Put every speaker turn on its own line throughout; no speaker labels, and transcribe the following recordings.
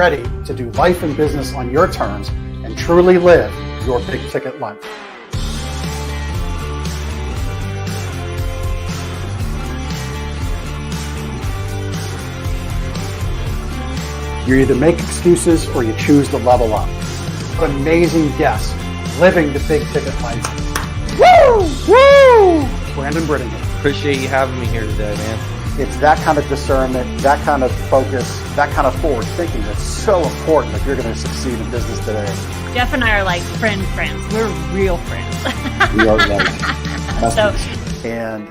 ready to do life and business on your terms and truly live your big ticket life. You either make excuses or you choose to level up. What amazing guests living the big ticket life. Woo! Woo! Brandon Brittingham.
Appreciate you having me here today, man.
It's that kind of discernment, that kind of focus, that kind of forward thinking that's so important if you're going to succeed in business today.
Jeff and I are like friends. We're real friends.
We are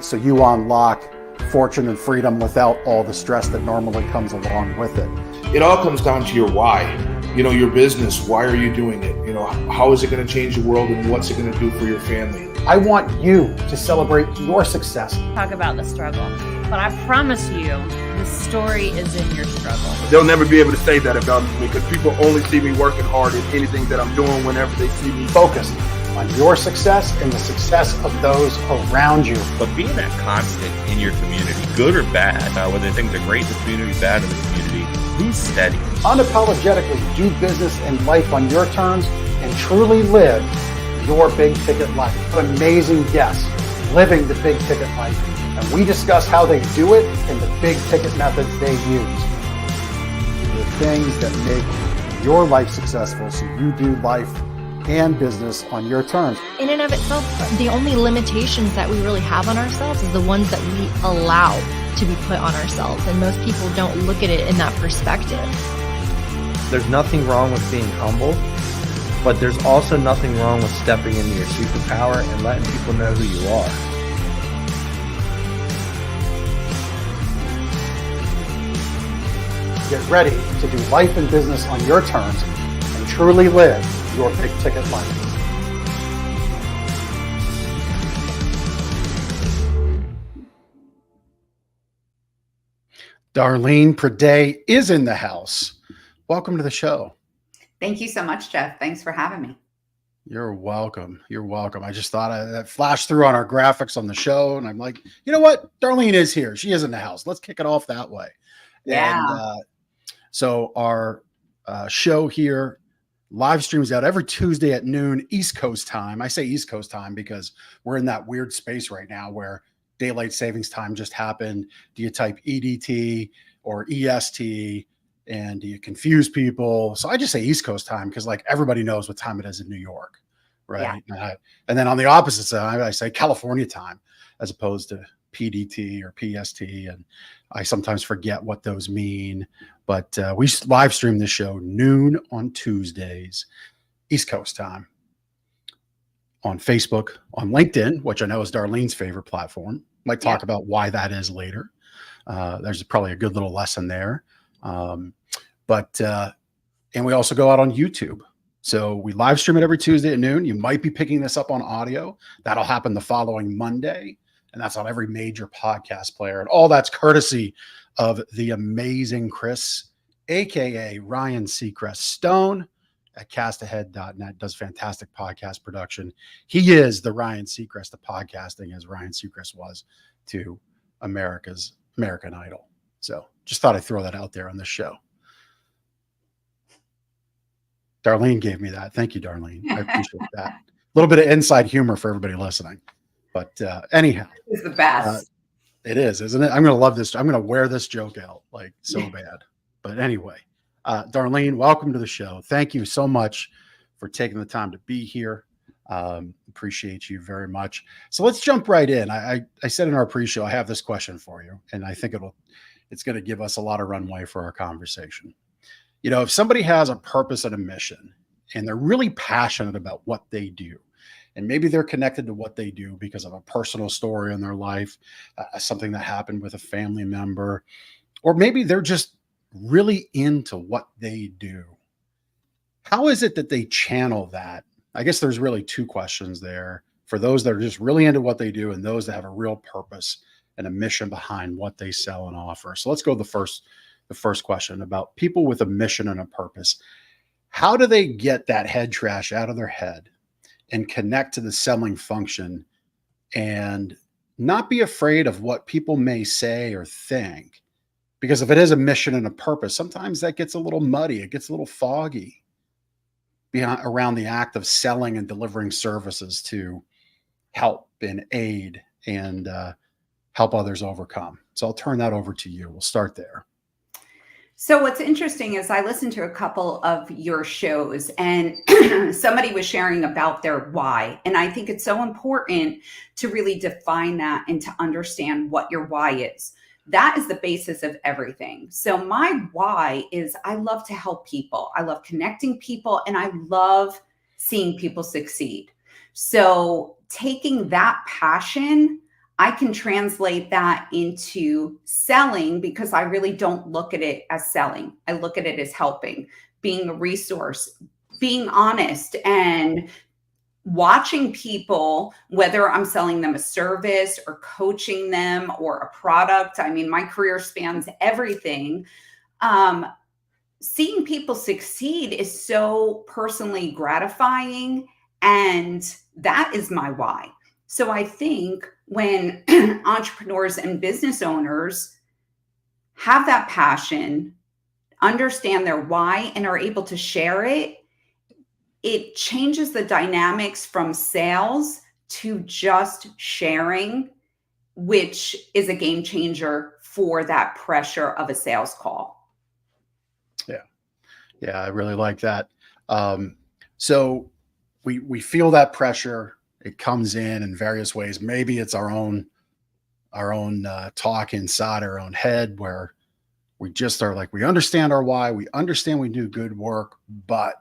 so you unlock fortune and freedom without all the stress that normally comes along with it.
It all comes down to your why. You know, your business, why are you doing it? You know, how is it going to change the world and what's it going to do for your family?
I want you to celebrate your success.
Talk about the struggle, but I promise you, the story is in your struggle.
They'll never be able to say that about me because people only see me working hard at anything that I'm doing whenever they see me.
Focused on your success and the success of those around you.
But being that constant in your community, good or bad, whether things are great in the community, bad in the community, be steady.
Unapologetically do business and life on your terms and truly live your big ticket life. What amazing guests living the big ticket life. And we discuss how they do it and the big ticket methods they use. The things that make your life successful so you do life and business on your terms.
In and of itself, the only limitations that we really have on ourselves is the ones that we allow to be put on ourselves. And most people don't look at it in that perspective.
There's nothing wrong with being humble, but there's also nothing wrong with stepping into your superpower and letting people know who you are.
Get ready to do life and business on your terms and truly live your big ticket life. Darleen Friday is in the house. Welcome to the show.
Thank you so much, Jeff. Thanks for having me.
You're welcome. You're welcome. I just thought that flashed through on our graphics on the show, and I'm like, you know what? Darleen is here. She is in the house. Let's kick it off that way.
Yeah.
And so our show here live streams out every Tuesday at noon East Coast time. I say East Coast time because we're in that weird space right now where daylight savings time just happened. Do you type EDT or EST? And do you confuse people? So I just say East Coast time because like everybody knows what time it is in New York, right? Yeah. And then on the opposite side, I say California time as opposed to PDT or PST. And I sometimes forget what those mean. But we live stream this show noon on Tuesdays, East Coast time, on Facebook, on LinkedIn, which I know is Darleen's favorite platform. Might talk about why that is later. There's probably a good little lesson there. And we also go out on YouTube. So we live stream it every Tuesday at noon. You might be picking this up on audio. That'll happen the following Monday. And that's on every major podcast player. And all that's courtesy of the amazing Chris, AKA Ryan Seacrest Stone at castahead.net. Does fantastic podcast production. He is the Ryan Seacrest of podcasting, as Ryan Seacrest was to American Idol. So just thought I'd throw that out there on this show. Darleen gave me that. Thank you, Darleen. I appreciate that. A little bit of inside humor for everybody listening. But anyhow.
It's the best.
It is, isn't it? I'm going to love this. I'm going to wear this joke out like so bad. But anyway, Darleen, welcome to the show. Thank you so much for taking the time to be here. Appreciate you very much. So let's jump right in. I said in our pre-show, I have this question for you, and I think it's going to give us a lot of runway for our conversation. You know, if somebody has a purpose and a mission, and they're really passionate about what they do, and maybe they're connected to what they do because of a personal story in their life, something that happened with a family member, or maybe they're just really into what they do. How is it that they channel that? I guess there's really two questions there for those that are just really into what they do and those that have a real purpose and a mission behind what they sell and offer. So let's go to the first question about people with a mission and a purpose. How do they get that head trash out of their head and connect to the selling function and not be afraid of what people may say or think, Because if it is a mission and a purpose, sometimes that gets a little muddy. It gets a little foggy around the act of selling and delivering services to help and aid and help others overcome. So I'll turn that over to you. We'll start there.
So what's interesting is I listened to a couple of your shows and somebody was sharing about their why. And I think it's so important to really define that and to understand what your why is. That is the basis of everything. So my why is I love to help people. I love connecting people and I love seeing people succeed. So taking that passion, I can translate that into selling because I really don't look at it as selling. I look at it as helping, being a resource, being honest, and watching people, whether I'm selling them a service or coaching them or a product. I mean, my career spans everything. Seeing people succeed is so personally gratifying, and that is my why. So I think when entrepreneurs and business owners have that passion, understand their why, and are able to share it, it changes the dynamics from sales to just sharing, which is a game changer for that pressure of a sales call.
Yeah, I really like that. So we feel that pressure. It comes in various ways. Maybe it's our own talk inside our own head where we just are like, we understand our why, we understand we do good work, but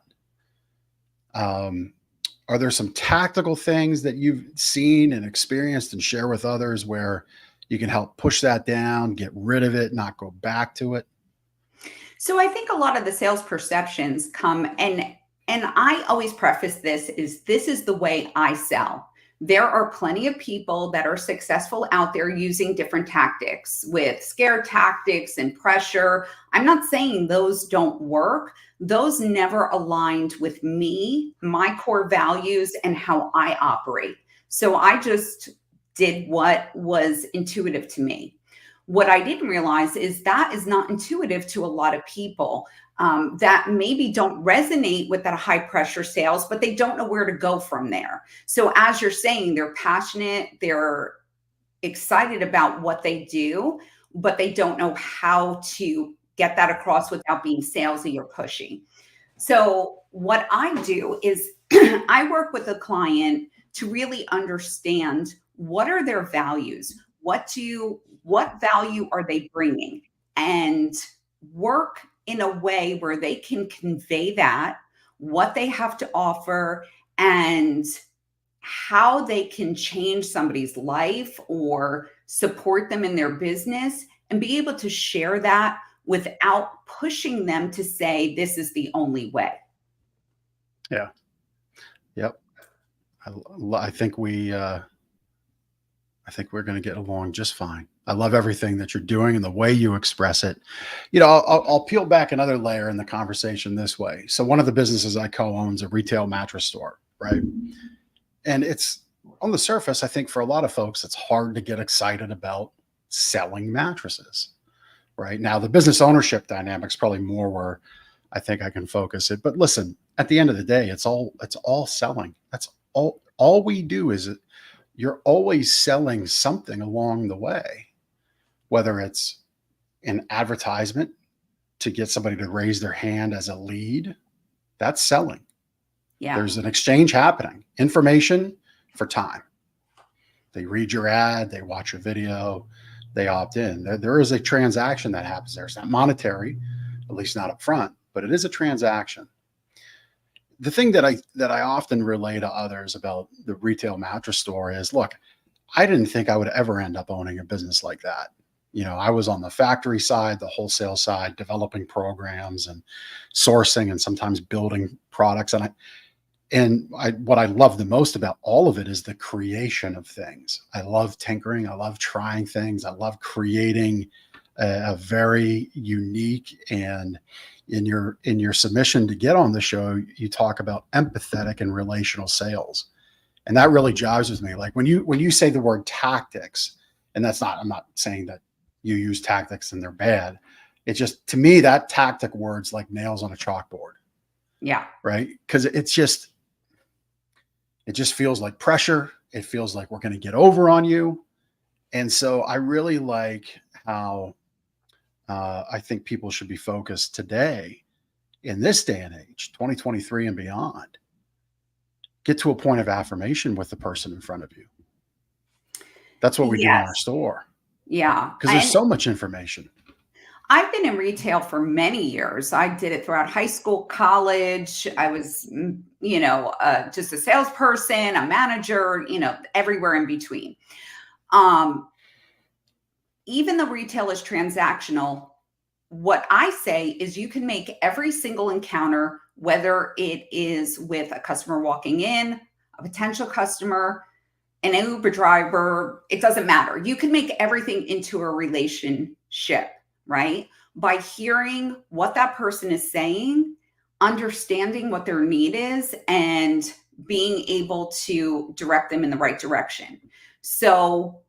are there some tactical things that you've seen and experienced and share with others where you can help push that down, get rid of it, not go back to it?
So I think a lot of the sales perceptions come, and I always preface this is the way I sell. There are plenty of people that are successful out there using different tactics with scare tactics and pressure. I'm not saying those don't work. Those never aligned with me, my core values, and how I operate. So I just did what was intuitive to me. What I didn't realize is that is not intuitive to a lot of people that maybe don't resonate with that high pressure sales, but they don't know where to go from there. So as you're saying, they're passionate, they're excited about what they do, but they don't know how to get that across without being salesy or pushy. So what I do is I work with a client to really understand what are their values, what value are they bringing, and work in a way where they can convey that, what they have to offer, and how they can change somebody's life or support them in their business, and be able to share that without pushing them to say, this is the only way.
Yeah. Yep. I think we're going to get along just fine. I love everything that you're doing and the way you express it. You know, I'll peel back another layer in the conversation this way. So one of the businesses I co-own is a retail mattress store, right? And it's on the surface, I think for a lot of folks, it's hard to get excited about selling mattresses, right? Now, the business ownership dynamics probably more where I think I can focus it. But listen, at the end of the day, it's all selling. That's all we do is you're always selling something along the way, whether it's an advertisement to get somebody to raise their hand as a lead, that's selling.
Yeah.
There's an exchange happening, information for time. They read your ad, they watch your video, they opt in. There is a transaction that happens there. It's not monetary, at least not up front, but it is a transaction. The thing that I often relay to others about the retail mattress store is, look, I didn't think I would ever end up owning a business like that. You know, I was on the factory side, the wholesale side, developing programs and sourcing and sometimes building products. What I love the most about all of it is the creation of things. I love tinkering. I love trying things. I love creating a very unique, and in your submission to get on the show, you talk about empathetic and relational sales. And that really jives with me. Like when you say the word tactics, and I'm not saying that you use tactics and they're bad. It just, to me, that tactic word's like nails on a chalkboard,
Yeah.
right? Because it just feels like pressure. It feels like we're going to get over on you. And so I really like how I think people should be focused today in this day and age, 2023 and beyond. Get to a point of affirmation with the person in front of you. That's what we do in our
Yes.
store,
Yeah.
because there's
And
so much information.
I've been in retail for many years. I did it throughout high school, college. I was, just a salesperson, a manager, everywhere in between. Um, Even though retail is transactional, what I say is you can make every single encounter, whether it is with a customer walking in, a potential customer, an Uber driver, it doesn't matter. You can make everything into a relationship, right? By hearing what that person is saying, understanding what their need is, and being able to direct them in the right direction. So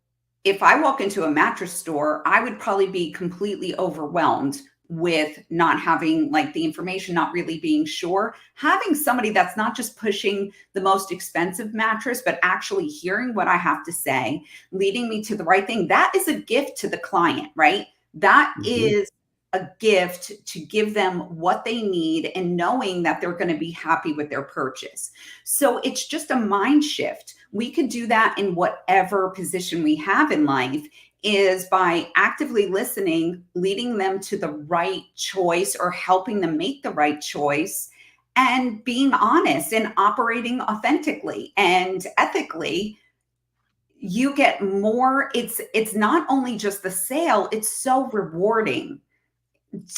if I walk into a mattress store, I would probably be completely overwhelmed with not having like the information, not really being sure. Having somebody that's not just pushing the most expensive mattress, but actually hearing what I have to say, leading me to the right thing, that is a gift to the client, right? That is a gift to give them what they need and knowing that they're going to be happy with their purchase. So it's just a mind shift. We could do that in whatever position we have in life, is by actively listening, leading them to the right choice or helping them make the right choice, and being honest and operating authentically and ethically. You get more. It's not only just the sale, it's so rewarding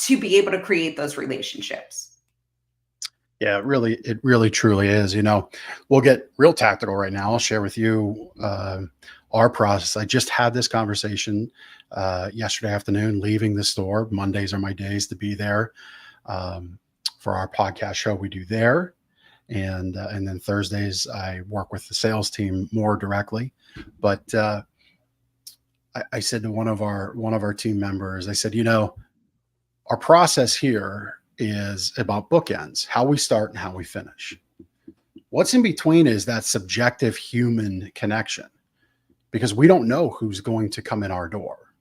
to be able to create those relationships.
Yeah, it really truly is. We'll get real tactical right now. I'll share with you our process. I just had this conversation yesterday afternoon, leaving the store. Mondays are my days to be there for our podcast show. We do there, and then Thursdays I work with the sales team more directly. But I said to one of our team members, I said, our process here is about bookends, how we start and how we finish. What's in between is that subjective human connection, because we don't know who's going to come in our door.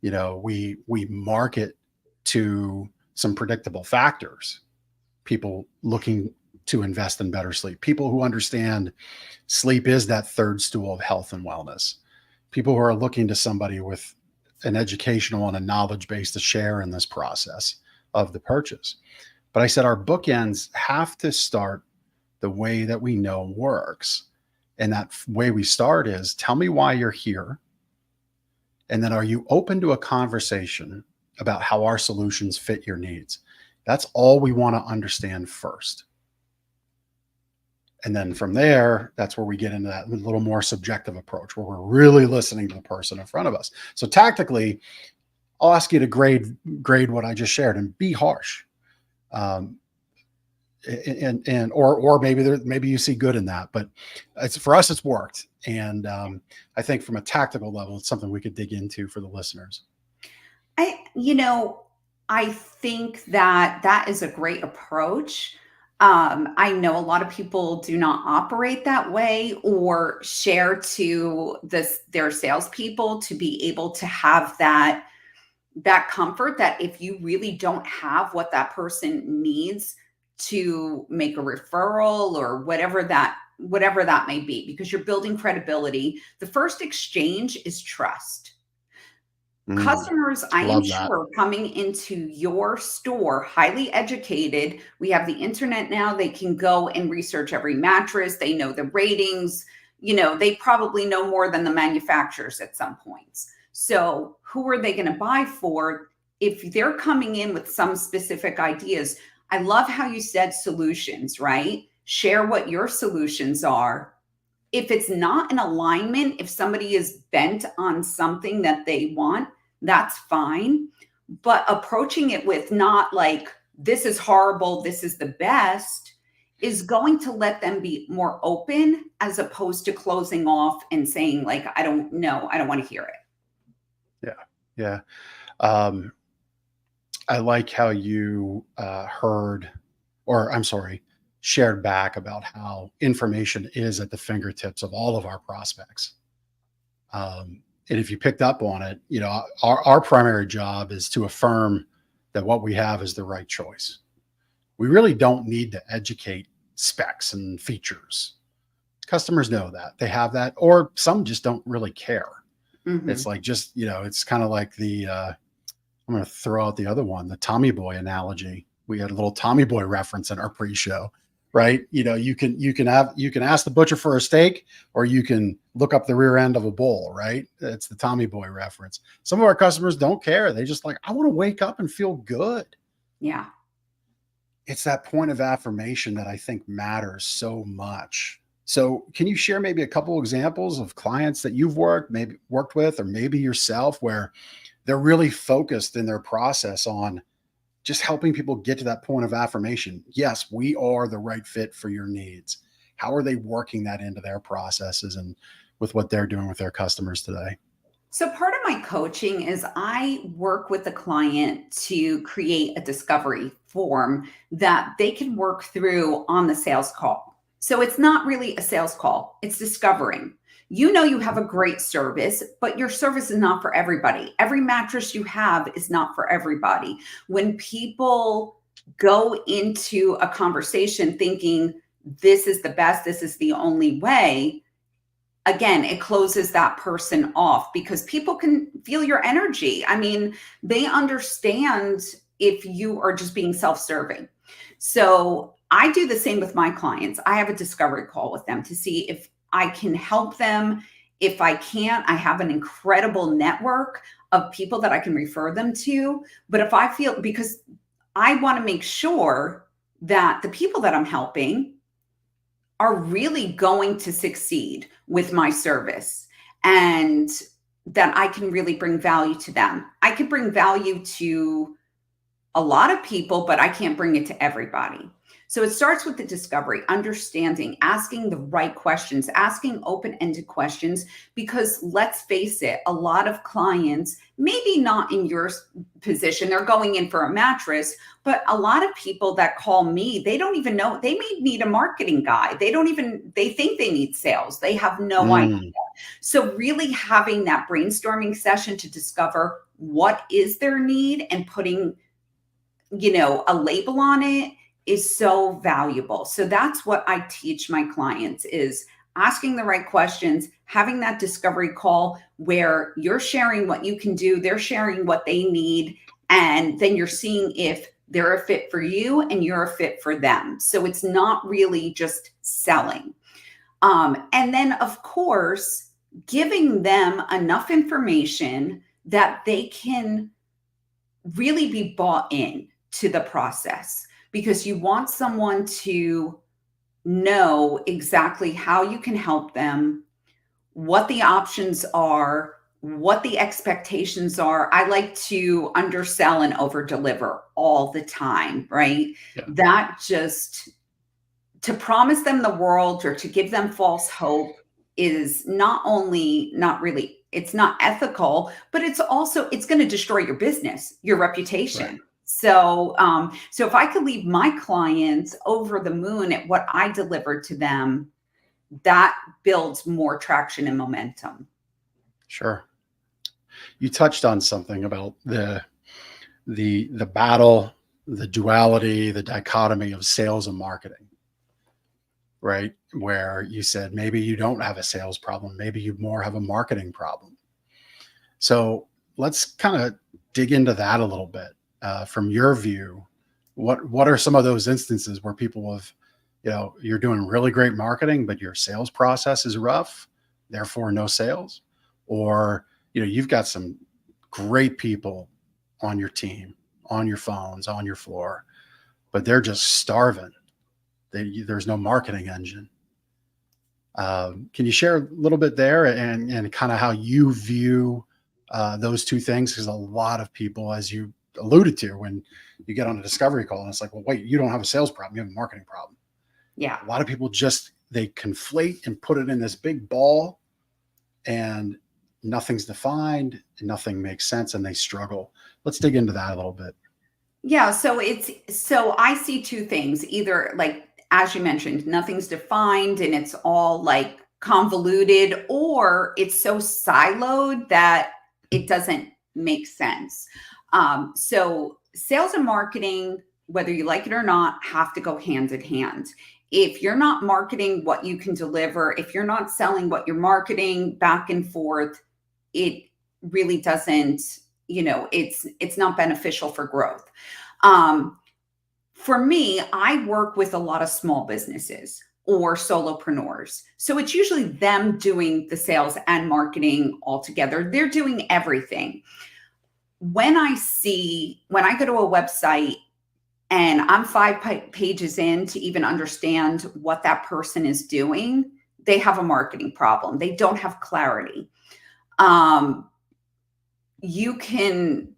We market to some predictable factors, people looking to invest in better sleep, people who understand sleep is that third stool of health and wellness, people who are looking to somebody with an educational and a knowledge base to share in this process of the purchase. But I said our bookends have to start the way that we know works. And that way we start is, tell me why you're here. And then, are you open to a conversation about how our solutions fit your needs? That's all we want to understand first. And then from there, that's where we get into that little more subjective approach, where we're really listening to the person in front of us. So tactically, I'll ask you to grade what I just shared and be harsh. Or maybe you see good in that, but for us, it's worked. And I think from a tactical level, it's something we could dig into for the listeners.
I think that is a great approach. I know a lot of people do not operate that way or share to their salespeople to be able to have that comfort that if you really don't have what that person needs to make a referral or whatever that may be, because you're building credibility. The first exchange is trust. Customers, I am sure, coming into your store, highly educated. We have the internet now. They can go and research every mattress. They know the ratings. They probably know more than the manufacturers at some points. So who are they going to buy for if they're coming in with some specific ideas? I love how you said solutions, right? Share what your solutions are. If it's not in alignment, if somebody is bent on something that they want, that's fine. But approaching it with not like, this is horrible, this is the best, is going to let them be more open, as opposed to closing off and saying like, I don't know, I don't want to hear it.
Yeah. I like how you shared back about how information is at the fingertips of all of our prospects. And if you picked up on it, our primary job is to affirm that what we have is the right choice. We really don't need to educate specs and features. Customers know that they have that, or some just don't really care.
Mhm.
It's like it's kind of like I'm going to throw out the other one, the Tommy Boy analogy. We had a little Tommy Boy reference in our pre-show, right? You can ask the butcher for a steak, or you can look up the rear end of a bull, right? It's the Tommy Boy reference. Some of our customers don't care. They just I want to wake up and feel good.
Yeah.
It's that point of affirmation that I think matters so much. So can you share maybe a couple examples of clients that you've worked with, or maybe yourself, where they're really focused in their process on just helping people get to that point of affirmation? Yes, we are the right fit for your needs. How are they working that into their processes and with what they're doing with their customers today?
So part of my coaching is I work with the client to create a discovery form that they can work through on the sales call. So it's not really a sales call, it's discovering. You have a great service, but your service is not for everybody. Every mattress you have is not for everybody. When people go into a conversation thinking this is the best, this is the only way, again, it closes that person off because people can feel your energy. I mean, they understand if you are just being self-serving. So I do the same with my clients. I have a discovery call with them to see if I can help them. If I can't, I have an incredible network of people that I can refer them to. But if I feel, because I want to make sure that the people that I'm helping are really going to succeed with my service and that I can really bring value to them. I can bring value to a lot of people, but I can't bring it to everybody. So it starts with the discovery, understanding, asking the right questions, asking open-ended questions, because let's face it, a lot of clients, maybe not in your position, they're going in for a mattress, but a lot of people that call me, they don't even know, they may need a marketing guy. They think they need sales. They have no idea. So really having that brainstorming session to discover what is their need and putting, a label on it is so valuable. So that's what I teach my clients, is asking the right questions, having that discovery call where you're sharing what you can do, they're sharing what they need, and then you're seeing if they're a fit for you and you're a fit for them. So it's not really just selling. And then, of course, giving them enough information that they can really be bought in to the process, because you want someone to know exactly how you can help them, what the options are, what the expectations are. I like to undersell and over deliver all the time, right?
Yeah.
That just, to promise them the world or to give them false hope is not only not really, it's not ethical, but it's going to destroy your business, your reputation.
Right.
So if I could leave my clients over the moon at what I delivered to them, that builds more traction and momentum.
Sure. You touched on something about the battle, the duality, the dichotomy of sales and marketing, right? Where you said maybe you don't have a sales problem, maybe you more have a marketing problem. So let's kind of dig into that a little bit. From your view, what are some of those instances where people have, you're doing really great marketing, but your sales process is rough, therefore no sales? Or, you've got some great people on your team, on your phones, on your floor, but they're just starving. There's no marketing engine. Can you share a little bit there and kind of how you view those two things? Because a lot of people, as you alluded to, when you get on a discovery call and it's like, well, wait, you don't have a sales problem, you have a marketing problem.
Yeah.
A lot of people they conflate and put it in this big ball, and nothing's defined, and nothing makes sense, and they struggle. Let's dig into that a little bit.
Yeah, so I see two things. Either like as you mentioned, nothing's defined and it's all like convoluted, or it's so siloed that it doesn't make sense. So sales and marketing, whether you like it or not, have to go hand in hand. If you're not marketing what you can deliver, if you're not selling what you're marketing back and forth, it really doesn't, it's not beneficial for growth. Um, for me, I work with a lot of small businesses or solopreneurs. So it's usually them doing the sales and marketing all together. They're doing everything. When I go to a website and I'm pages in to even understand what that person is doing, they have a marketing problem. They don't have clarity. You can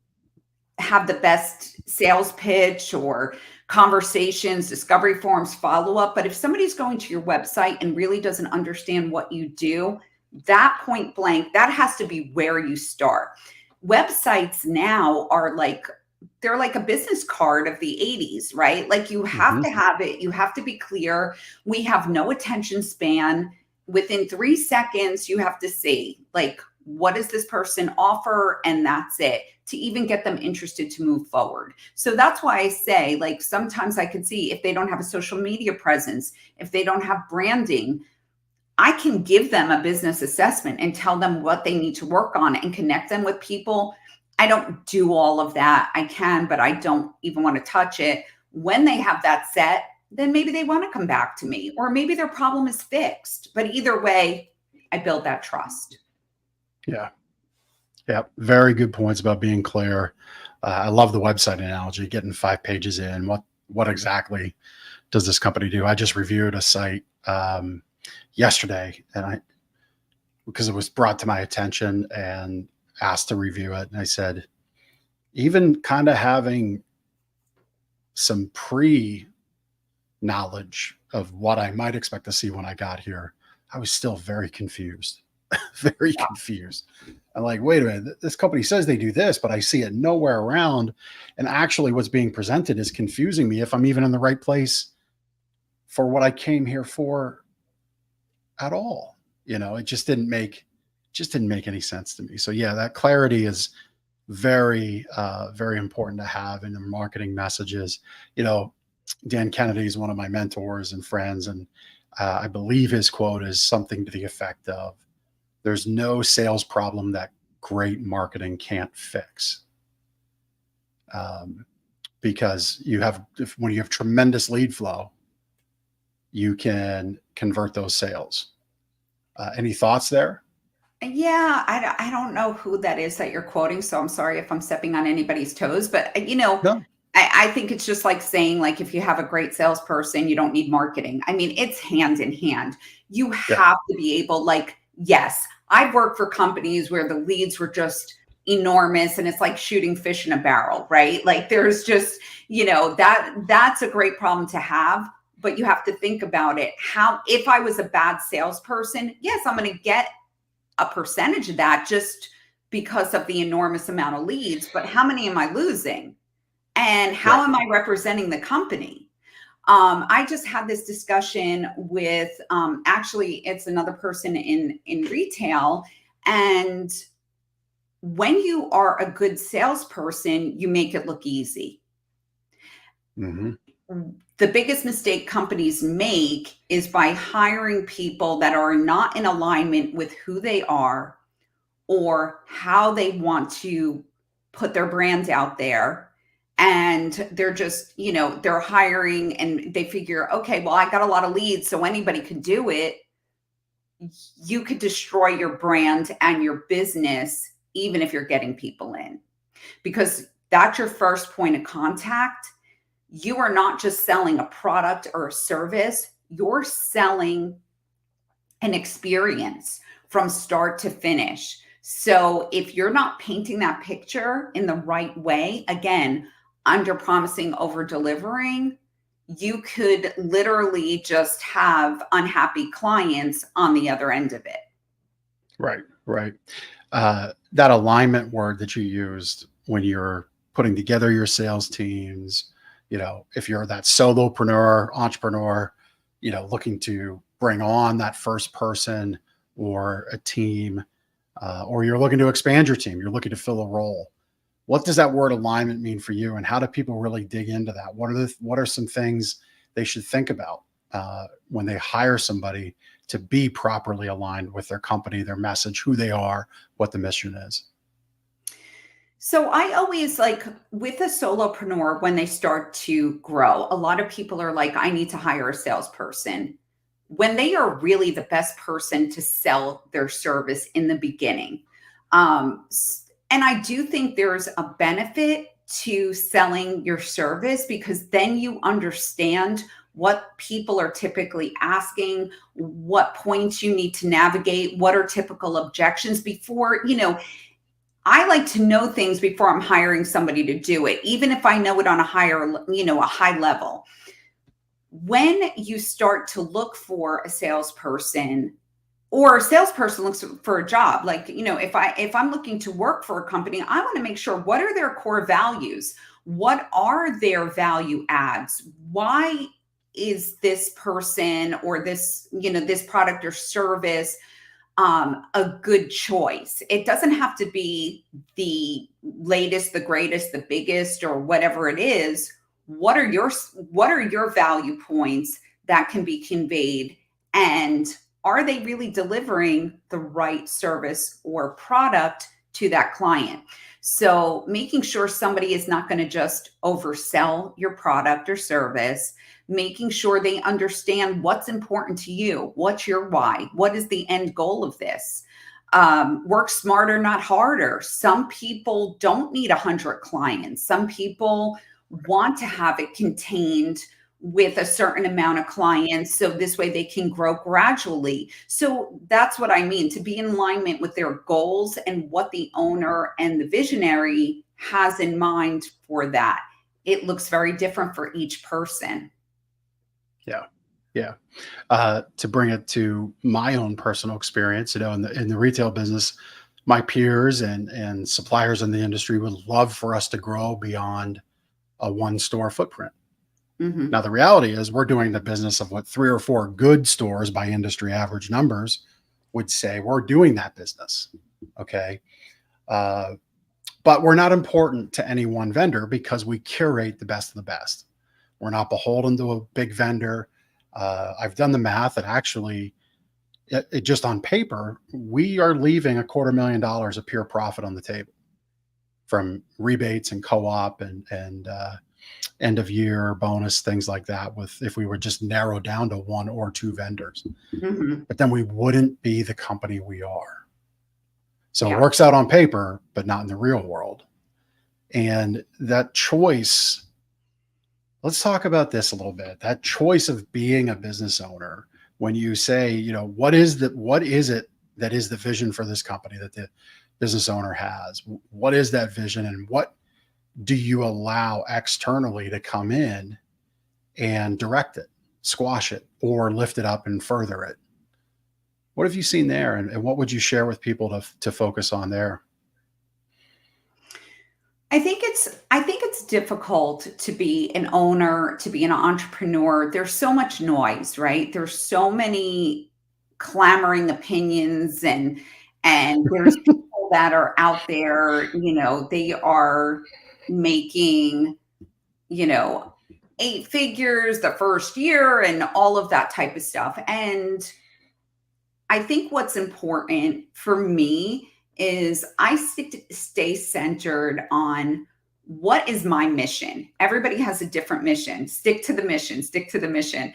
have the best sales pitch or conversations, discovery forms, follow up. But if somebody's going to your website and really doesn't understand what you do, that point blank, that has to be where you start. Websites now are like, they're like a business card of the 80s, right? Like you have to have it, you have to be clear. We have no attention span. Within 3 seconds, you have to see, like, what does this person offer? And that's it, to even get them interested to move forward. So that's why I say, like, sometimes I can see if they don't have a social media presence, if they don't have branding, I can give them a business assessment and tell them what they need to work on and connect them with people. I don't do all of that. I can, but I don't even want to touch it. When they have that set, then maybe they want to come back to me, or maybe their problem is fixed. But either way, I build that trust.
Yeah. Yeah. Very good points about being clear. I love the website analogy, getting 5 pages in. What exactly does this company do? I just reviewed a site yesterday, and because it was brought to my attention and asked to review it. And I said, even kind of having some knowledge of what I might expect to see when I got here, I was still very confused. Very confused. I'm like, wait a minute, this company says they do this, but I see it nowhere around. And actually what's being presented is confusing me if I'm even in the right place for what I came here for at all. It just didn't make any sense to me. So yeah, that clarity is very, very important to have in the marketing messages. Dan Kennedy is one of my mentors and friends, and I believe his quote is something to the effect of, "There's no sales problem that great marketing can't fix." Because when you have tremendous lead flow, you can convert those sales. Any thoughts there?
Yeah, I don't know who that is that you're quoting, so I'm sorry if I'm stepping on anybody's toes, but
No.
I think it's just like saying, like, if you have a great salesperson, you don't need marketing. I mean, it's hand in hand. You
Yeah.
have to be able, like, yes, I've worked for companies where the leads were just enormous and it's like shooting fish in a barrel, right? Like there's just, that's a great problem to have, but you have to think about it. If I was a bad salesperson, yes, I'm going to get a percentage of that just because of the enormous amount of leads, but how many am I losing? And how
Right.
am I representing the company? I just had this discussion with, actually, it's another person in retail. And when you are a good salesperson, you make it look easy.
Mm-hmm.
The biggest mistake companies make is by hiring people that are not in alignment with who they are or how they want to put their brand out there. And they're just, they're hiring and they figure, okay, well, I got a lot of leads, so anybody could do it. You could destroy your brand and your business, even if you're getting people in, because that's your first point of contact. You are not just selling a product or a service, you're selling an experience from start to finish. So if you're not painting that picture in the right way, again, under promising, over delivering, you could literally just have unhappy clients on the other end of it.
Right. That alignment word that you used when you're putting together your sales teams, if you're that solopreneur, entrepreneur, looking to bring on that first person or a team, or you're looking to expand your team, you're looking to fill a role. What does that word alignment mean for you, and how do people really dig into that? What are some things they should think about when they hire somebody to be properly aligned with their company, their message, who they are, what the mission is?
So I always like with a solopreneur, when they start to grow, a lot of people are like, I need to hire a salesperson when they are really the best person to sell their service in the beginning. And I do think there's a benefit to selling your service, because then you understand what people are typically asking, what points you need to navigate, what are typical objections before, I like to know things before I'm hiring somebody to do it, even if I know it on a high level. When you start to look for a salesperson, or a salesperson looks for a job, like, if I'm looking to work for a company, I want to make sure, what are their core values? What are their value adds? Why is this person or this, this product or service a good choice? It doesn't have to be the latest, the greatest, the biggest, or whatever it is. What are your value points that can be conveyed, and are they really delivering the right service or product to that client? So making sure somebody is not going to just oversell your product or service, making sure they understand what's important to you, what's your why, what is the end goal of this. Work smarter, not harder. Some people don't need 100 clients. Some people want to have it contained with a certain amount of clients, so this way they can grow gradually. So that's what I mean, to be in alignment with their goals and what the owner and the visionary has in mind for that. It looks very different for each person.
Yeah. To bring it to my own personal experience, in the retail business, my peers and suppliers in the industry would love for us to grow beyond a one store footprint.
Mm-hmm.
Now, the reality is we're doing the business of what 3 or 4 good stores by industry average numbers would say. We're doing that business. Okay. But we're not important to any one vendor because we curate the best of the best. We're not beholden to a big vendor. I've done the math, and actually, it just on paper, we are leaving $250,000 of pure profit on the table from rebates and co-op and end of year bonus, things like that, if we were just narrowed down to 1 or 2 vendors.
Mm-hmm.
But then we wouldn't be the company we are. So
Yeah.
It works out on paper, but not in the real world. And that choice, let's talk about this a little bit. That choice of being a business owner, when you say, what is it that is the vision for this company that the business owner has? What is that vision, and what do you allow externally to come in and direct it, squash it, or lift it up and further it? What have you seen there, and what would you share with people to focus on there?
I think it's difficult to be an owner, to be an entrepreneur. There's so much noise, right? There's so many clamoring opinions, and there's people that are out there, they are making, 8 figures the first year and all of that type of stuff. And I think what's important for me is I stay centered on what is my mission. Everybody has a different mission. Stick to the mission. Stick to the mission.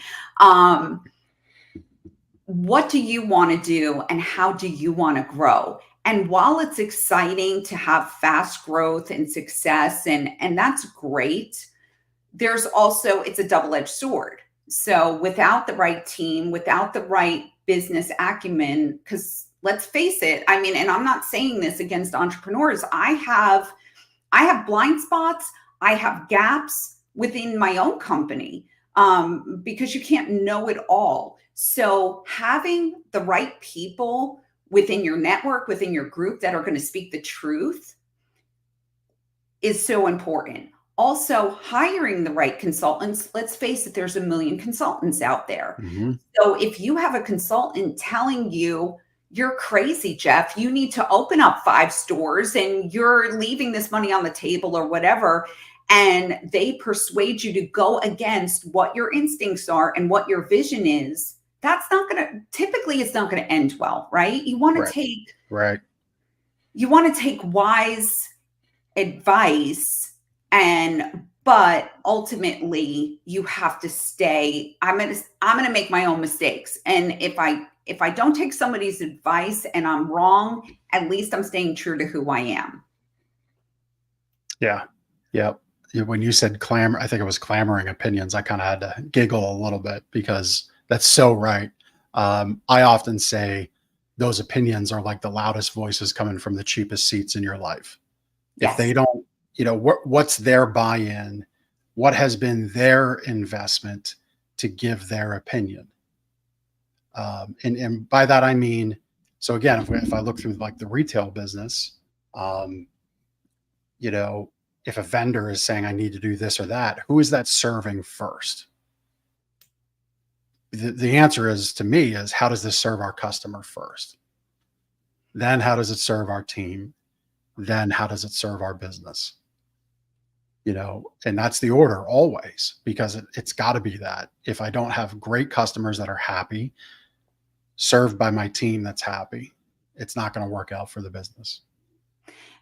What do you want to do, and how do you want to grow? And while it's exciting to have fast growth and success, and that's great, there's also, it's a double-edged sword. So without the right team, without the right business acumen, because let's face it, I mean, and I'm not saying this against entrepreneurs, I have blind spots, I have gaps within my own company, because you can't know it all. So having the right people within your network, within your group, that are going to speak the truth, is so important. Also, hiring the right consultants. Let's face it, there's a million consultants out there.
Mm-hmm.
So if you have a consultant telling you, you're crazy, Jeff, you need to open up 5 stores and you're leaving this money on the table or whatever, and they persuade you to go against what your instincts are and what your vision is, that's not going to, typically it's not going to end well, right? You want to take wise advice, but ultimately you have to stay. I'm gonna make my own mistakes, and if I don't take somebody's advice and I'm wrong, at least I'm staying true to who I am.
Yeah. When you said clamor, I think it was clamoring opinions, I kind of had to giggle a little bit, because that's so right. I often say those opinions are like the loudest voices coming from the cheapest seats in your life.
Yes.
If they don't, what's their buy-in, what has been their investment to give their opinion. And by that, I mean, so again, if I look through like the retail business, if a vendor is saying, I need to do this or that, who is that serving first? The answer is, to me, is how does this serve our customer first? Then how does it serve our team? Then how does it serve our business? And that's the order always, because it's got to be that. If I don't have great customers that are happy, served by my team that's happy, it's not going to work out for the business.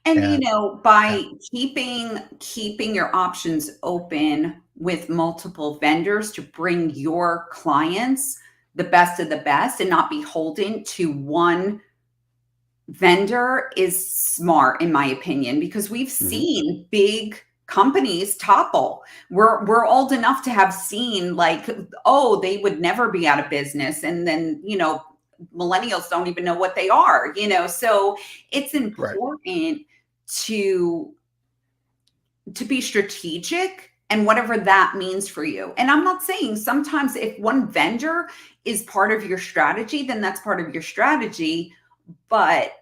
And by keeping your options open with multiple vendors to bring your clients the best of the best and not beholden to one vendor is smart, in my opinion, because we've seen big companies topple. We're old enough to have seen like, oh, they would never be out of business. And then, millennials don't even know what they are, so it's important to be strategic, and whatever that means for you. And I'm not saying, sometimes if one vendor is part of your strategy, then that's part of your strategy, but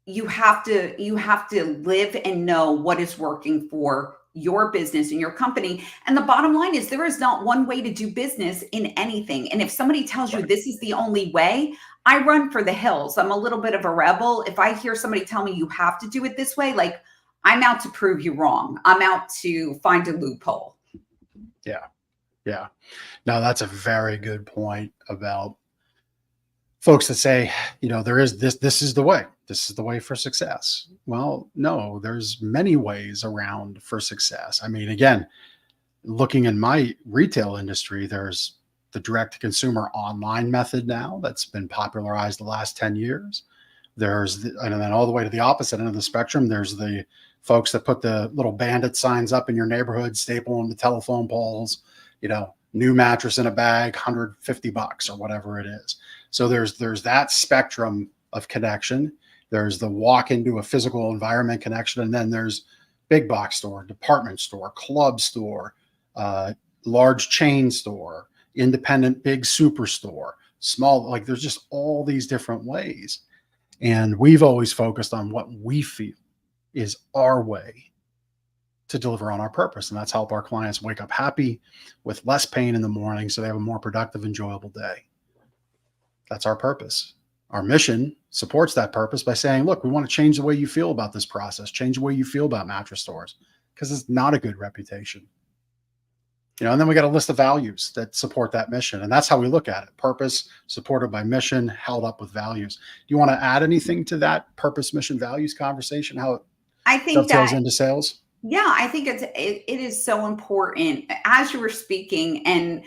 you have to live and know what is working for your business and your company. And the bottom line is, there is not one way to do business in anything. And if somebody tells you this is the only way, I run for the hills. I'm a little bit of a rebel. If I hear somebody tell me you have to do it this way, like, I'm out to prove you wrong. I'm out to find a loophole.
Yeah. No, that's a very good point about folks that say, there is this is the way. This is the way for success. Well, no, there's many ways around for success. I mean, again, looking in my retail industry, there's the direct to consumer online method now that's been popularized the last 10 years. And then all the way to the opposite end of the spectrum, there's the folks that put the little bandit signs up in your neighborhood, staple them to telephone poles, new mattress in a bag, $150 or whatever it is. So there's that spectrum of connection. There's the walk into a physical environment connection. And then there's big box store, department store, club store, large chain store, independent big superstore, small, like there's just all these different ways. And we've always focused on what we feel is our way to deliver on our purpose. And that's help our clients wake up happy with less pain in the morning, so they have a more productive, enjoyable day. That's our purpose. Our mission supports that purpose by saying, look, we want to change the way you feel about this process, change the way you feel about mattress stores, because it's not a good reputation. And then we got a list of values that support that mission. And that's how we look at it. Purpose supported by mission, held up with values. Do you want to add anything to that purpose, mission, values conversation? How it dovetails into sales?
Yeah, I think it is so important. As you were speaking and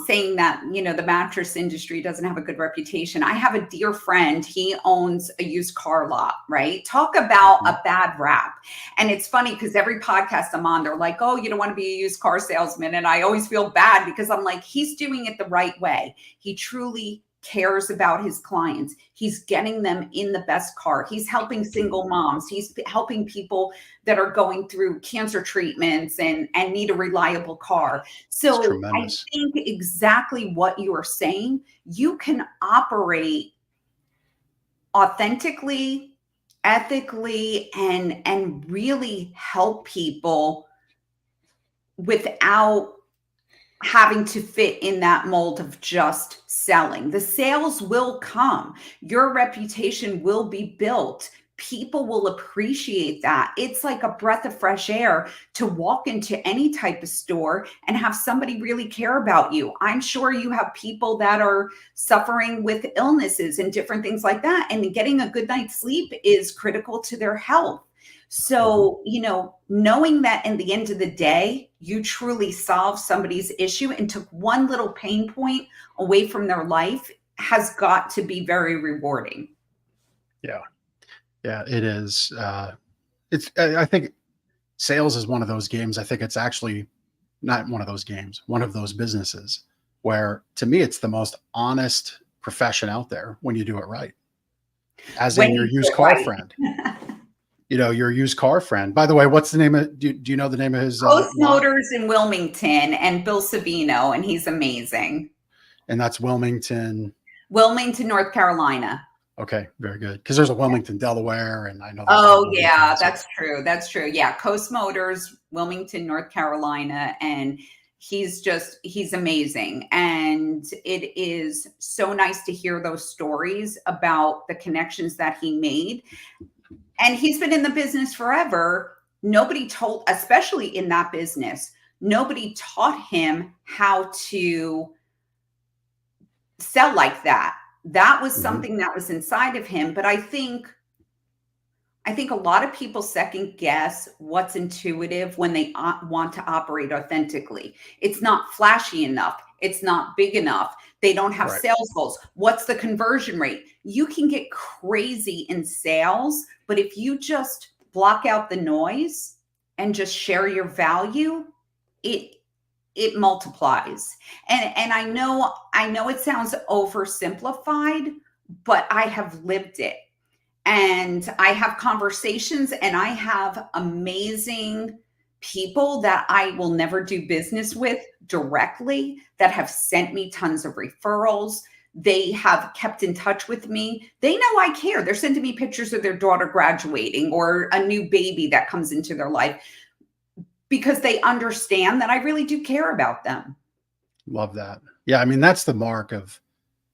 saying that, the mattress industry doesn't have a good reputation. I have a dear friend. He owns a used car lot, right? Talk about a bad rap. And it's funny because every podcast I'm on, they're like, oh, you don't want to be a used car salesman. And I always feel bad because I'm like, he's doing it the right way. He truly cares about his clients. He's getting them in the best car. He's helping single moms. He's helping people that are going through cancer treatments and need a reliable car. So I think exactly what you are saying, you can operate authentically ethically and really help people without having to fit in that mold of just selling. The sales will come. Your reputation will be built. People will appreciate that. It's like a breath of fresh air to walk into any type of store and have somebody really care about you. I'm sure you have people that are suffering with illnesses and different things like that. And getting a good night's sleep is critical to their health. So, knowing that in the end of the day, you truly solved somebody's issue and took one little pain point away from their life has got to be very rewarding.
Yeah. Yeah, it is. I think sales is one of those games. I think it's actually not one of those games, one of those businesses where, to me, it's the most honest profession out there when you do it right. As
When
in your
you do
used
it
car
right.
friend. Your used car friend. By the way, what's the name of? Do you know the name of his?
Coast
lot?
Motors in Wilmington, and Bill Savino, and he's amazing.
And that's Wilmington,
North Carolina.
Okay, very good. Because there's a Wilmington, Delaware, and I know.
Oh yeah, that's true. That's true. Yeah, Coast Motors, Wilmington, North Carolina, and he's amazing. And it is so nice to hear those stories about the connections that he made. And he's been in the business forever. Nobody told, especially in that business, nobody taught him how to sell like that. That was something that was inside of him. But I think a lot of people second guess what's intuitive when they want to operate authentically. It's not flashy enough. It's not big enough. They don't have sales goals. What's the conversion rate? You can get crazy in sales, but if you just block out the noise and just share your value, it multiplies. And I know it sounds oversimplified, but I have lived it. And I have conversations and I have amazing people that I will never do business with directly that have sent me tons of referrals. They have kept in touch with me. They know I care. They're sending me pictures of their daughter graduating or a new baby that comes into their life because they understand that I really do care about them. Love that. Yeah. I mean, that's the mark of,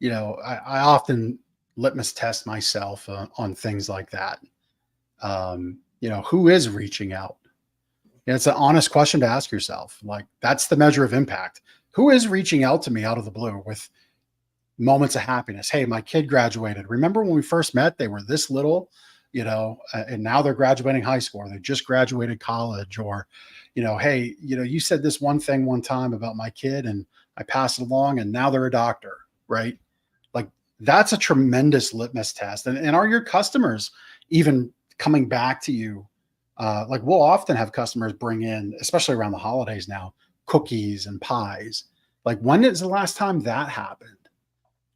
I often litmus test myself on things like that. Who is reaching out? And it's an honest question to ask yourself. Like, that's the measure of impact. Who is reaching out to me out of the blue with moments of happiness? Hey, my kid graduated. Remember when we first met, they were this little, and now they're graduating high school, or they just graduated college, or, hey, you said this one thing one time about my kid and I passed it along and now they're a doctor, right? Like, that's a tremendous litmus test. And are your customers even coming back to you? Like, we'll often have customers bring in, especially around the holidays now, cookies and pies. Like, when is the last time that happened?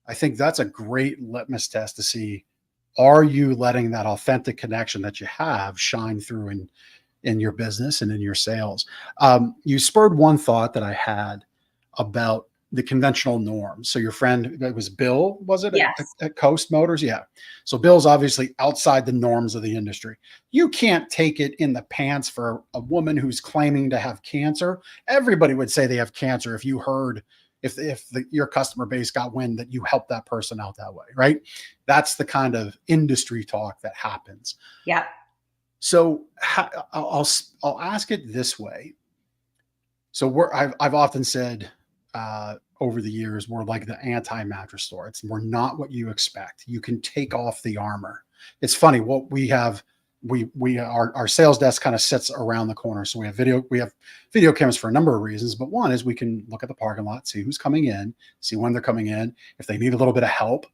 I think that's a great litmus test to see, are you letting that authentic connection that you have shine through in your business and in your sales? You spurred one thought that I had about the conventional norms. So your friend, it was Bill, was it? Yes.
At Coast Motors? Yeah. So Bill's obviously outside the norms of the industry. You can't take it in the pants for a woman who's claiming to have cancer. Everybody would say they have cancer if you heard, if your customer base got wind that you helped that person out that way, right? That's the kind of industry talk that happens.
Yeah.
So I'll ask it this way. So I've often said, over the years, we're like the anti-mattress store. We're not what you expect. You can take off the armor. It's funny what we have. Our sales desk kind of sits around the corner. So we have video cameras for a number of reasons, but one is we can look at the parking lot, see who's coming in, see when they're coming in. If they need a little bit of help,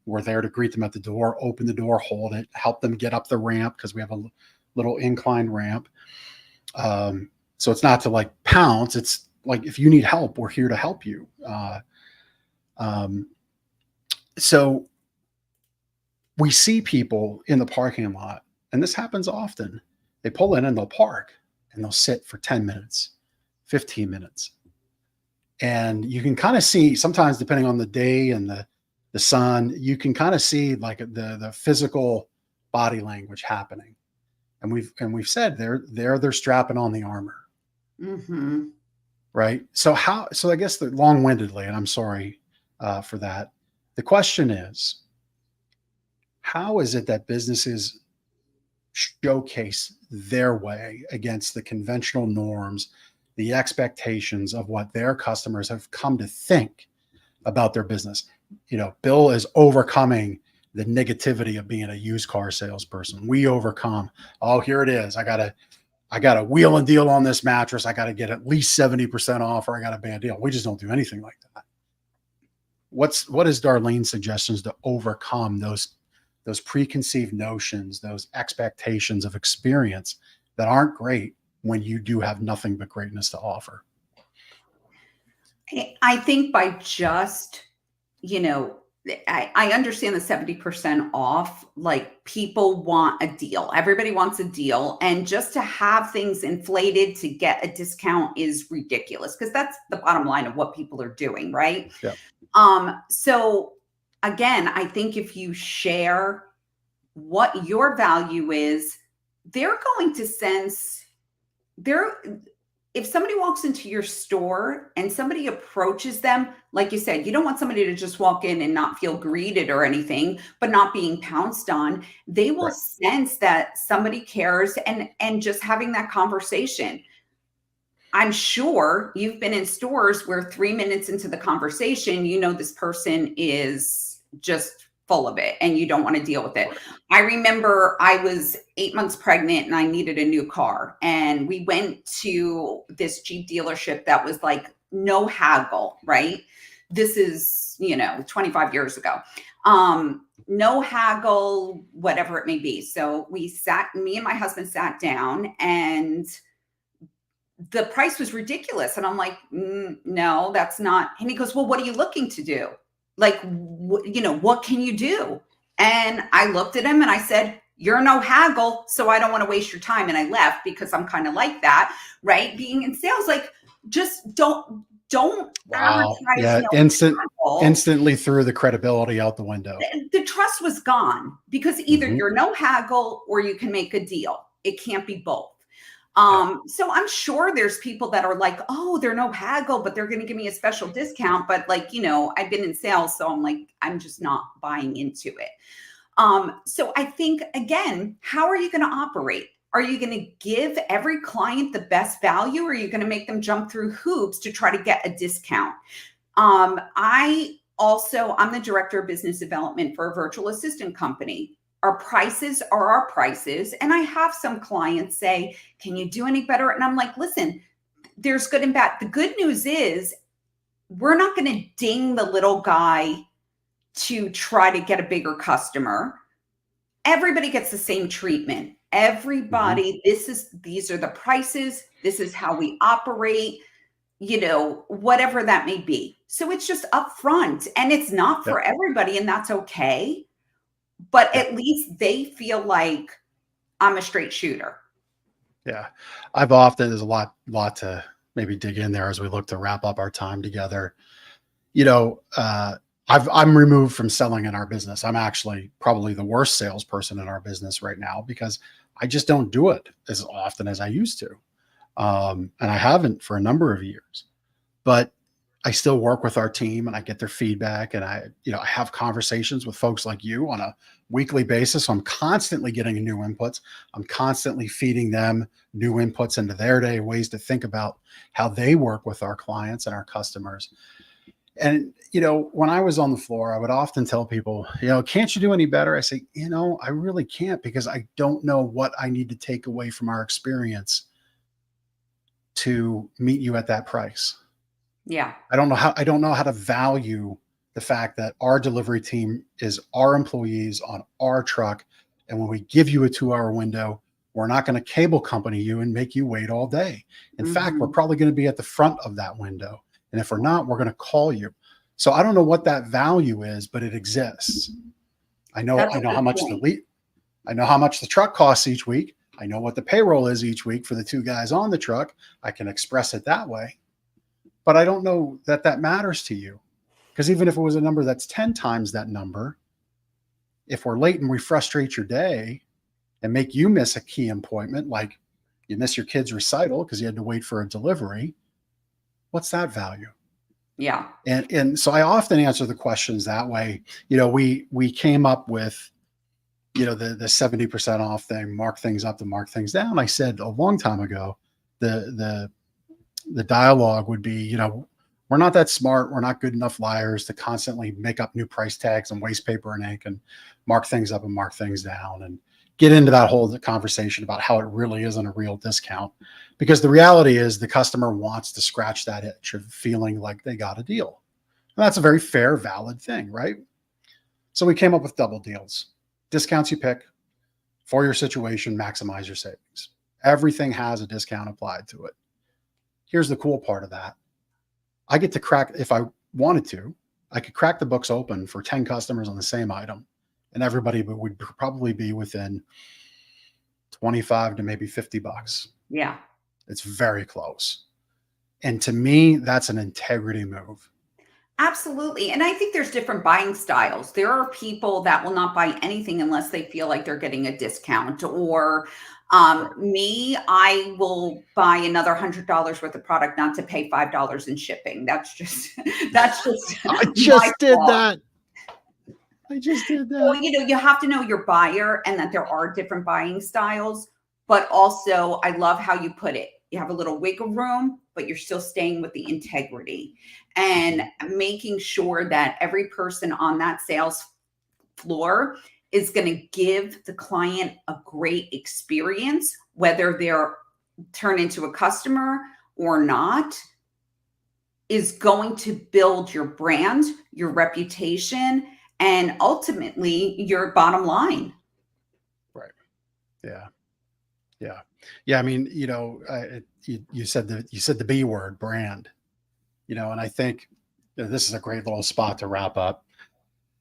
we're there to greet them at the door, open the door, hold it, help them get up the ramp because we have a little inclined ramp. So it's not to like pounce. It's like, if you need help, we're here to help you. So we see people in the parking lot, and this happens often. They pull in and they'll park and they'll sit for 10 minutes, 15 minutes. And you can kind of see, sometimes depending on the day and the sun, you can kind of see like the physical body language happening. And we've said they're strapping on the armor.
Mm-hmm.
Right. So I guess the long-windedly, and I'm sorry for that. The question is, how is it that businesses showcase their way against the conventional norms, the expectations of what their customers have come to think about their business? Bill is overcoming the negativity of being a used car salesperson. We overcome, oh, here it is. I got a wheel and deal on this mattress. I got to get at least 70% off, or I got a bad deal. We just don't do anything like that. What is Darleen's suggestions to overcome those preconceived notions, those expectations of experience that aren't great when you do have nothing but greatness to offer?
I think by just, I understand the 70% off, like people want a deal. Everybody wants a deal. And just to have things inflated to get a discount is ridiculous, because that's the bottom line of what people are doing, right?
Yeah.
So again, I think if you share what your value is, they're going to sense if somebody walks into your store and somebody approaches them, like you said, you don't want somebody to just walk in and not feel greeted or anything, but not being pounced on. They will sense that somebody cares, and just having that conversation. I'm sure you've been in stores where 3 minutes into the conversation, this person is just full of it and you don't want to deal with it. I remember I was 8 months pregnant and I needed a new car. And we went to this Jeep dealership that was like no haggle, right? This is, 25 years ago. No haggle, whatever it may be. So me and my husband sat down, and the price was ridiculous. And I'm like, no, that's not. And he goes, well, what are you looking to do? Like, what can you do? And I looked at him and I said, you're no haggle, so I don't want to waste your time. And I left, because I'm kind of like that, right? Being in sales, like, just don't
Wow.
advertise.
Yeah. Instantly threw the credibility out the window.
The trust was gone, because either you're no haggle or you can make a deal. It can't be both. So I'm sure there's people that are like, oh, they're no haggle, but they're going to give me a special discount. But like, I've been in sales, so I'm like, I'm just not buying into it. So I think, again, how are you going to operate? Are you going to give every client the best value, or are you going to make them jump through hoops to try to get a discount? I'm the director of business development for a virtual assistant company. Our prices are our prices. And I have some clients say, can you do any better? And I'm like, listen, there's good and bad. The good news is we're not going to ding the little guy to try to get a bigger customer. Everybody gets the same treatment. Everybody, these are the prices. This is how we operate, whatever that may be. So it's just upfront, and it's not for everybody, and that's okay. But at least they feel like I'm a straight shooter.
Yeah. There's a lot to maybe dig in there as we look to wrap up our time together. I'm removed from selling in our business. I'm actually probably the worst salesperson in our business right now, because I just don't do it as often as I used to. And I haven't for a number of years, but I still work with our team and I get their feedback, and I have conversations with folks like you on a weekly basis. So I'm constantly getting new inputs. I'm constantly feeding them new inputs into their day, ways to think about how they work with our clients and our customers. And, when I was on the floor, I would often tell people, can't you do any better? I say, I really can't, because I don't know what I need to take away from our experience to meet you at that price.
Yeah.
I don't know how to value the fact that our delivery team is our employees on our truck. And when we give you a 2-hour window, we're not going to cable company you and make you wait all day. In fact, we're probably going to be at the front of that window. And if we're not, we're going to call you. So I don't know what that value is, but it exists. I know how much I know how much the truck costs each week. I know what the payroll is each week for the 2 guys on the truck. I can express it that way. But I don't know that matters to you, because even if it was a number that's 10 times that number, if we're late and we frustrate your day and make you miss a key appointment, like you miss your kid's recital because you had to wait for a delivery, what's that value?
Yeah.
And so I often answer the questions that way. We came up with, the 70% off thing, mark things up to mark things down. I said a long time ago, the dialogue would be, we're not that smart. We're not good enough liars to constantly make up new price tags and waste paper and ink and mark things up and mark things down and get into that whole conversation about how it really isn't a real discount. Because the reality is the customer wants to scratch that itch of feeling like they got a deal. And that's a very fair, valid thing, right? So we came up with double deals. Discounts you pick for your situation, maximize your savings. Everything has a discount applied to it. Here's the cool part of that. I get to crack, if I wanted to, I could crack the books open for 10 customers on the same item, and everybody would probably be within 25 to maybe $50.
Yeah.
It's very close. And to me, that's an integrity move.
Absolutely. And I think there's different buying styles. There are people that will not buy anything unless they feel like they're getting a discount. Or me, I will buy another $100 worth of product not to pay $5 in shipping. That's just
I just did that.
Well, you have to know your buyer and that there are different buying styles. But also, I love how you put it. You have a little wiggle room, but you're still staying with the integrity and making sure that every person on that sales floor is going to give the client a great experience, whether they're turned into a customer or not, is going to build your brand, your reputation, and ultimately your bottom line.
Right. Yeah. Yeah. Yeah. I mean, you said the B word, brand, and I think this is a great little spot to wrap up.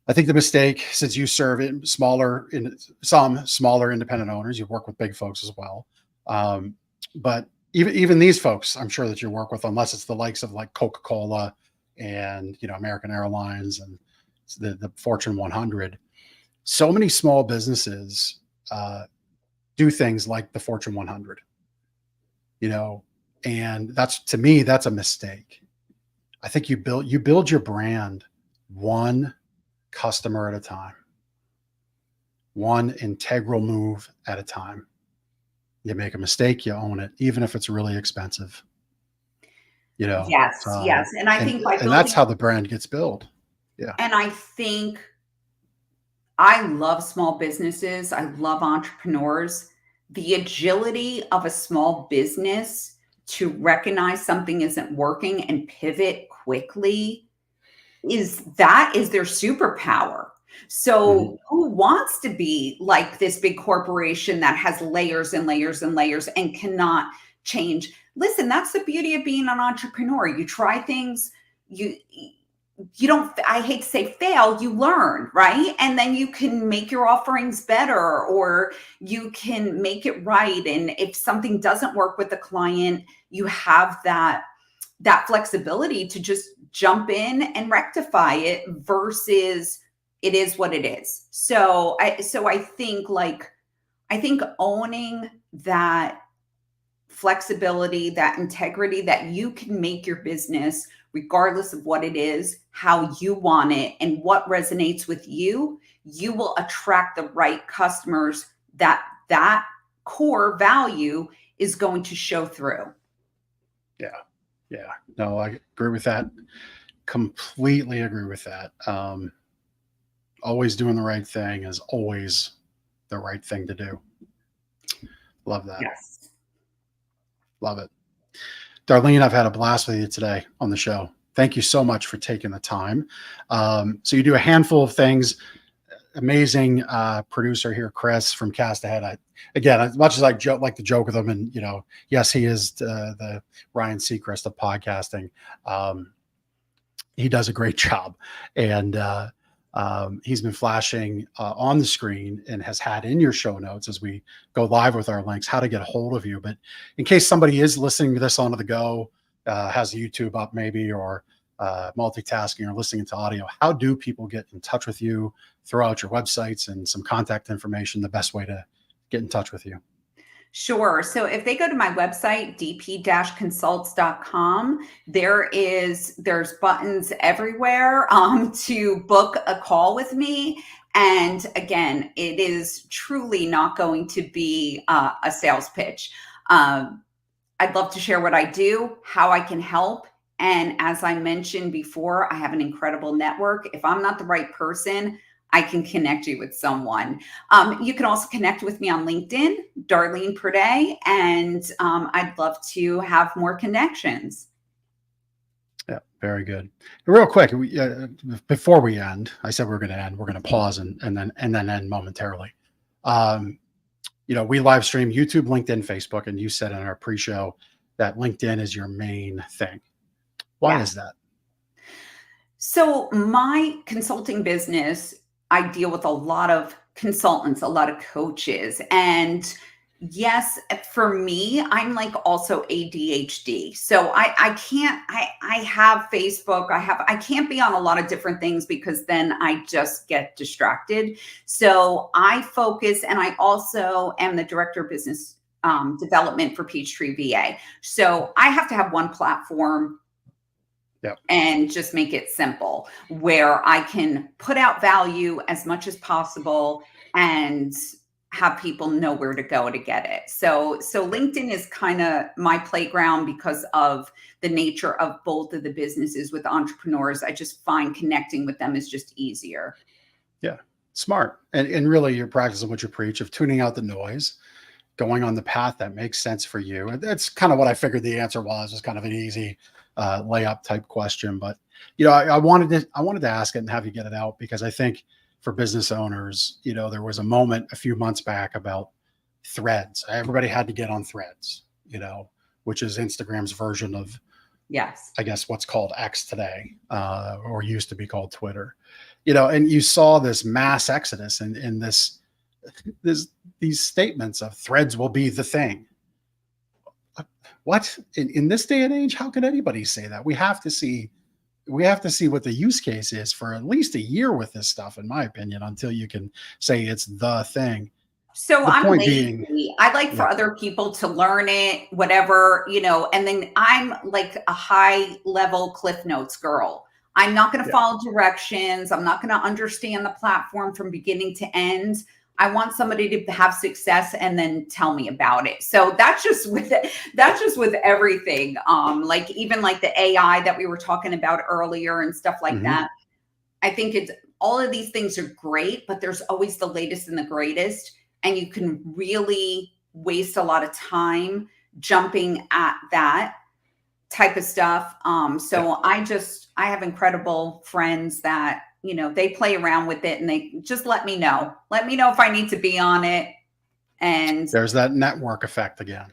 I think the mistake, since you serve in some smaller independent owners, you work with big folks as well. But even these folks, I'm sure that you work with, unless it's the likes of like Coca-Cola and, American Airlines and the Fortune 100, so many small businesses, do things like the Fortune 100, and to me, that's a mistake. I think you build your brand one customer at a time, one integral move at a time. You make a mistake, you own it, even if it's really expensive.
Yes. And I think
and that's how the brand gets built. Yeah.
And I think I love small businesses. I love entrepreneurs. The agility of a small business to recognize something isn't working and pivot quickly is their superpower. So who wants to be like this big corporation that has layers and layers and layers and cannot change? Listen, that's the beauty of being an entrepreneur. You try things, you don't, I hate to say fail, you learn, right? And then you can make your offerings better, or you can make it right. And if something doesn't work with the client, you have that flexibility to just jump in and rectify it versus it is what it is. So I think owning that flexibility, that integrity, that you can make your business regardless of what it is, how you want it, and what resonates with you, you will attract the right customers that core value is going to show through.
Yeah. Yeah. No, I agree with that. Completely agree with that. Always doing the right thing is always the right thing to do. Love that.
Yes.
Love it. Darleen, I've had a blast with you today on the show. Thank you so much for taking the time. So you do a handful of things. Amazing producer here, Chris from Cast Ahead. Again, as much as I like to joke with him, and yes, he is the Ryan Seacrest of podcasting. He does a great job, and he's been flashing on the screen and has had in your show notes as we go live with our links how to get a hold of you. But in case somebody is listening to this on the go, has YouTube up maybe, or multitasking or listening to audio, how do people get in touch with you, throw out your websites and some contact information, the best way to get in touch with you?
Sure. So if they go to my website, dp-consults.com, there's buttons everywhere to book a call with me. And again, it is truly not going to be a sales pitch. I'd love to share what I do, how I can help. And as I mentioned before, I have an incredible network. If I'm not the right person, I can connect you with someone. You can also connect with me on LinkedIn, Darleen Friday, and I'd love to have more connections.
Yeah, very good. Real quick, before we end, I said we were going to end. We're going to pause and then end momentarily. We live stream YouTube, LinkedIn, Facebook, and you said in our pre-show that LinkedIn is your main thing. Why is that?
So my consulting business, I deal with a lot of consultants, a lot of coaches. And yes, for me, I'm like also ADHD. So I have Facebook, I can't be on a lot of different things because then I just get distracted. So I focus, and I also am the director of business development for Peachtree VA. So I have to have one platform.
Yep.
And just make it simple where I can put out value as much as possible and have people know where to go to get it. So LinkedIn is kind of my playground because of the nature of both of the businesses with entrepreneurs. I just find connecting with them is just easier.
Yeah, smart. And really you're practicing what you preach of tuning out the noise, going on the path that makes sense for you. And that's kind of what I figured the answer was. It's kind of an easy layup type question, but I wanted to ask it and have you get it out because I think for business owners, there was a moment a few months back about threads. Everybody had to get on threads, which is Instagram's version of,
yes,
I guess what's called X today, or used to be called Twitter, and you saw this mass exodus in these statements of threads will be the thing. What in this day and age, how can anybody say that? We have to see what the use case is for at least a year with this stuff, in my opinion, until you can say it's the thing.
So I'm lazy. I like for other people to learn it, whatever, and then I'm like a high level Cliff Notes girl. I'm not going to follow directions. I'm not going to understand the platform from beginning to end. I want somebody to have success and then tell me about it. So that's just with everything. Like even like the AI that we were talking about earlier and stuff like that. I think it's all of these things are great, but there's always the latest and the greatest. And you can really waste a lot of time jumping at that type of stuff. I have incredible friends that, they play around with it and they just let me know if I need to be on it. And
there's that network effect again.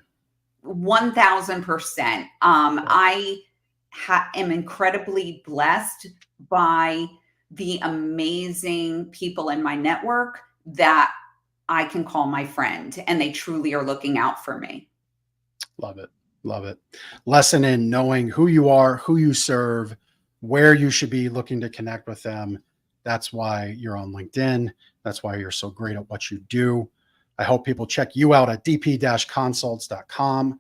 1000%. I am incredibly blessed by the amazing people in my network that I can call my friend, and they truly are looking out for me.
Love it. Love it. Lesson in knowing who you are, who you serve, where you should be looking to connect with them. That's why you're on LinkedIn. That's why you're so great at what you do. I hope people check you out at dp-consults.com,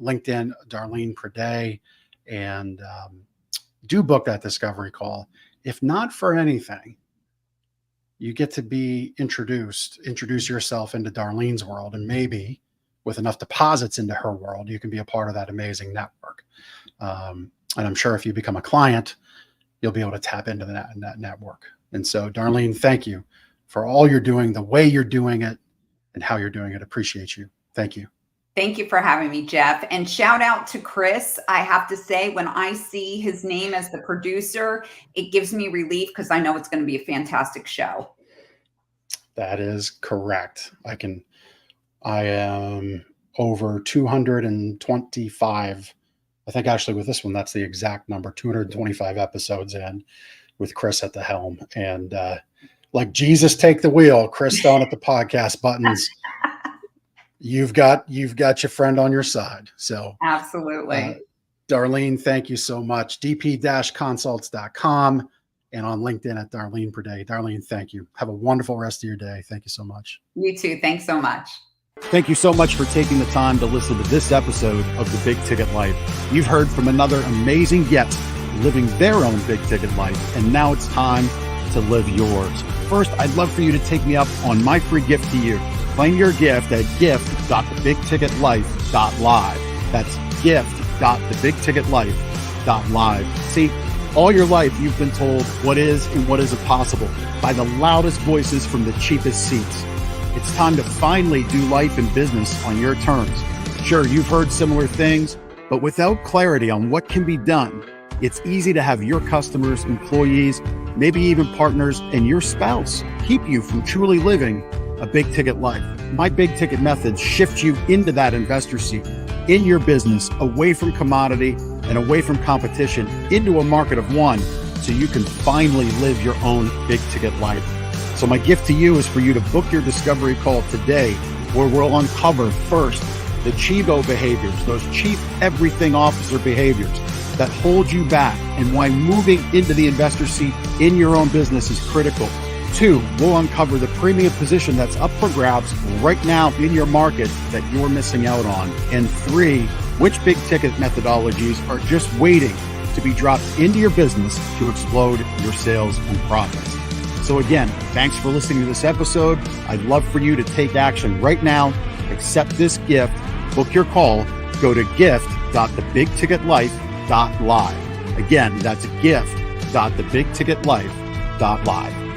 LinkedIn, Darleen Friday, and do book that discovery call. If not for anything, you get to be introduce yourself into Darleen's world, and maybe with enough deposits into her world, you can be a part of that amazing network. And I'm sure if you become a client, you'll be able to tap into that network. And so, Darleen, thank you for all you're doing, the way you're doing it, and how you're doing it. Appreciate you. Thank you.
Thank you for having me, Jeff. And shout out to Chris. I have to say, when I see his name as the producer, it gives me relief because I know it's going to be a fantastic show.
That is correct. I am over 225. I think actually with this one, that's the exact number, 225 episodes in with Chris at the helm. And like Jesus take the wheel, Chris down at the podcast buttons. You've got your friend on your side. So
absolutely.
Darleen, thank you so much. dp-consults.com and on LinkedIn at Darleen Friday. Darleen, thank you. Have a wonderful rest of your day. Thank you so much.
You too. Thanks so much.
Thank you so much for taking the time to listen to this episode of The Big Ticket Life. You've heard from another amazing guest living their own big ticket life, and now it's time to live yours. First, I'd love for you to take me up on my free gift to you. Claim your gift at gift.thebigticketlife.live. That's gift.thebigticketlife.live. See, all your life you've been told what is and what isn't possible by the loudest voices from the cheapest seats. It's time to finally do life and business on your terms. Sure, you've heard similar things, but without clarity on what can be done, it's easy to have your customers, employees, maybe even partners, and your spouse keep you from truly living a big ticket life. My big ticket methods shift you into that investor seat in your business, away from commodity and away from competition, into a market of one, so you can finally live your own big ticket life. So my gift to you is for you to book your discovery call today, where we'll uncover first the Chivo behaviors, those chief everything officer behaviors that hold you back, and why moving into the investor seat in your own business is critical. 2, we'll uncover the premium position that's up for grabs right now in your market that you're missing out on. And 3, which big ticket methodologies are just waiting to be dropped into your business to explode your sales and profits. So again, thanks for listening to this episode. I'd love for you to take action right now. Accept this gift, book your call, go to gift.thebigticketlife.live. Again, that's gift.thebigticketlife.live.